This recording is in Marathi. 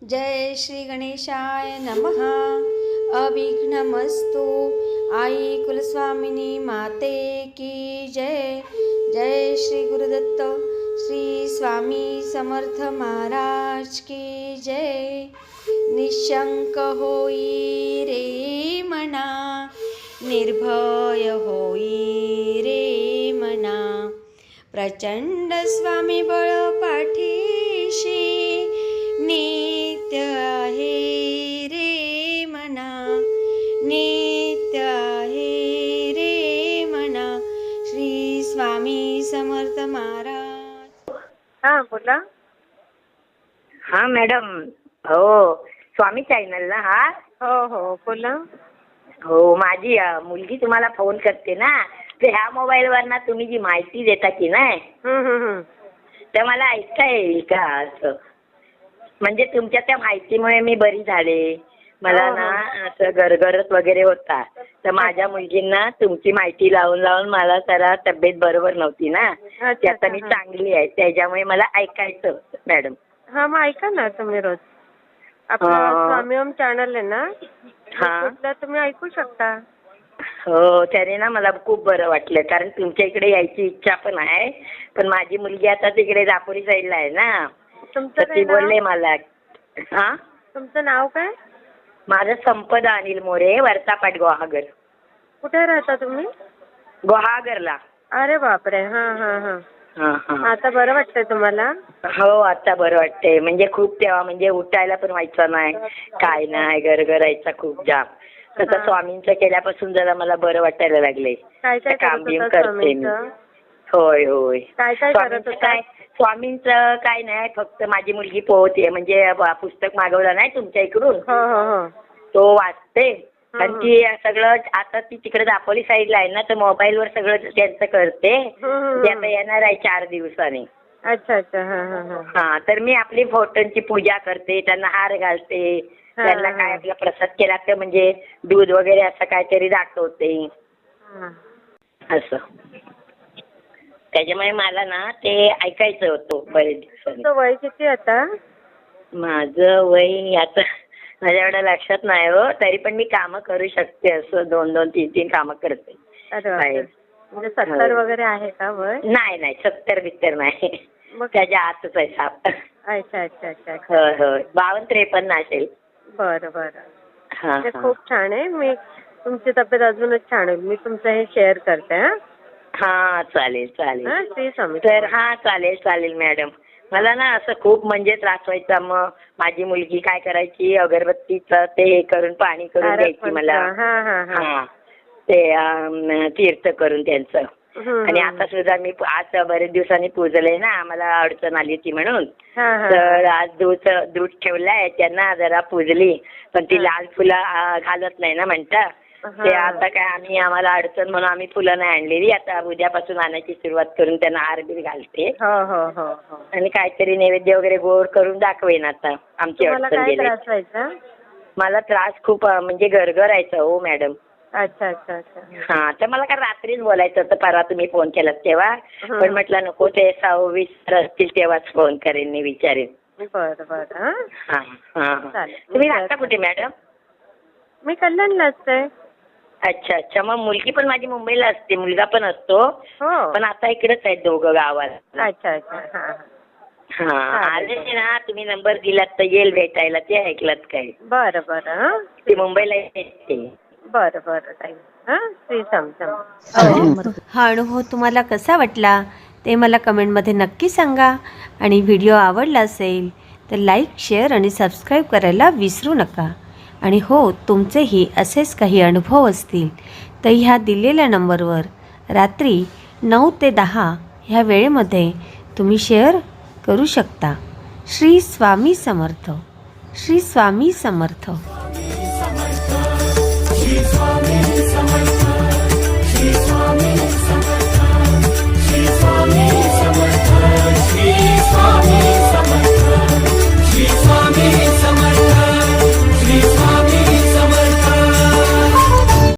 जय श्री गणेशाय नमः। अविघ्नमस्तु। आई कुलस्वामिनी माते की जय। जय श्री गुरुदत्त श्री स्वामी समर्थ महाराज की जय। निशंक होई रे मना, निर्भय होई रे मना, प्रचंड स्वामी बळ पाठीशी, नित्य आहे रे मना, नित्य आहे रे मना। श्री स्वामी समर्थ महाराज। हा बोला. हा मॅडम. हो, स्वामी चॅनल ना हा? हो हो बोला. हो, माझी मुलगी तुम्हाला फोन करते ना, तर ह्या मोबाईलवर ना तुम्ही जी माहिती देता की नाही, तर मला ऐकता येईल का असं? म्हणजे तुमच्या त्या माहितीमुळे मी बरी झाले. मला ना असं गरगरत वगैरे होता, तर माझ्या मुलगींना तुमची माहिती लावून लावून मला जरा तब्येत बरोबर नव्हती ना, ती आता मी चांगली आहे, त्याच्यामुळे मला ऐकायचं होतं मॅडम. हा मग ऐका ना तुम्ही रोज आपलं स्वामी ओम चॅनल आहे ना, हा तुम्ही ऐकू शकता. हो, त्याने ना मला खूप बरं वाटलं, कारण तुमच्या इकडे यायची इच्छा पण आहे, पण माझी मुलगी आता तिकडे दापोली साईडला आहे ना, तर ती बोलले मला. हा, तुमचं नाव काय? माझं संपदा अनिल मोरे, वरचापाट गुहागर. कुठे राहता तुम्ही? गुहागरला. अरे बापरे. हा हा हा. हा हा. आता बरं वाटतंय तुम्हाला? हो, आता बरं वाटतंय. म्हणजे खूप तेव्हा म्हणजे उठायला पण व्हायचं नाही, काय नाही, गरगरायचा खूप जाम. तसं स्वामींचं केल्यापासून जरा मला बरं वाटायला लागले. काय काय काम बिम करते मी. होय होय. काय काय करत होता? स्वामींचं काय नाही, फक्त माझी मुलगी पोहते, म्हणजे पुस्तक मागवलं नाही तुमच्या इकडून, तो वाचते. आणि ती सगळं आता ती तिकडे दापोली साईडला आहे ना, तर मोबाईलवर सगळं त्यांचं करते. ती आता येणार आहे 4 दिवसांनी. अच्छा अच्छा. हा, तर मी आपली फोटोंची पूजा करते, त्यांना हार घालते, त्यांना काय आपला प्रसाद केला तर म्हणजे दूध वगैरे असं काहीतरी दाखवते असं. त्याच्यामुळे मला ना ते ऐकायचं होतं बरेच दिवसांनी. वय किती आता? माझं वय आता माझ्या एवढं लक्षात नाही हो, तरी पण मी कामं करू शकते, असं 2-2, 3-3 कामं करते. म्हणजे 70 वगैरे आहे का वय? नाही नाही, 70-72 नाही, त्याच्या आतच आहे साप. अच्छा अच्छा अच्छा. होय होय, 52-53 असेल. बरं बरं. खूप छान आहे. मी तुमची तब्येत अजूनच छान होईल. मी तुमचं हे शेअर करते. हा चालेल चालेल. श्री स्वामी. तर हा चालेल चालेल मॅडम. मला ना असं खूप म्हणजे त्रास व्हायचा. मग माझी मुलगी काय करायची, अगरबत्तीचं ते हे करून पाणी करून द्यायची मला. हा, ते तीर्थ करून त्यांचं. आणि आता सुद्धा मी आज बरेच दिवसांनी पूजलंय ना, मला अडचण आली होती म्हणून, तर आज दूध ठेवलाय, त्यांना जरा पूजली, पण ती लाल फुलं घालत नाही ना म्हणता. ते आता काय आम्हाला अडचण म्हणून आम्ही फुलं नाही आणलेली, आता उद्यापासून आणायची सुरुवात करून त्यांना हारबीर घालते. आणि काहीतरी नैवेद्य वगैरे गोड करून दाखवेन आता. आमची अडचण गेली. मला त्रास खूप म्हणजे गरगरायचा हो मॅडम. अच्छा अच्छा अच्छा. हा, तर मला काय रात्रीच बोलायचं होतं, परवा तुम्ही फोन केलात तेव्हा, पण म्हटलं नको, ते 26 असतील तेव्हाच फोन करेन मी, विचारेन. बरं बरं. हा हा. तुम्ही राहता कुठे मॅडम? मी कल्याणला असते. अच्छा अच्छा. मग मुलगी पण माझी मुंबईला असते, मुलगा पण असतो, पण आता इकडेच आहेत दोघं गावाला. अच्छा अच्छा. हा, आले ना तुम्ही नंबर दिलात तर येईल भेटायला, ते ऐकलात काय? बरं बरं. ती मुंबईला येते. बरं बरं ताई. श्री स्वामी. हा अनुभव तुम्हाला कसा वाटला ते मला कमेंटमध्ये नक्की सांगा. आणि व्हिडिओ आवडला असेल तर लाईक, शेअर आणि सबस्क्राईब करायला विसरू नका. आणि हो, तुमचेही असेच काही अनुभव असतील तर ह्या दिलेल्या नंबरवर रात्री 9 ते 10 ह्या वेळेमध्ये तुम्ही शेअर करू शकता. श्री स्वामी समर्थ. श्री स्वामी समर्थ.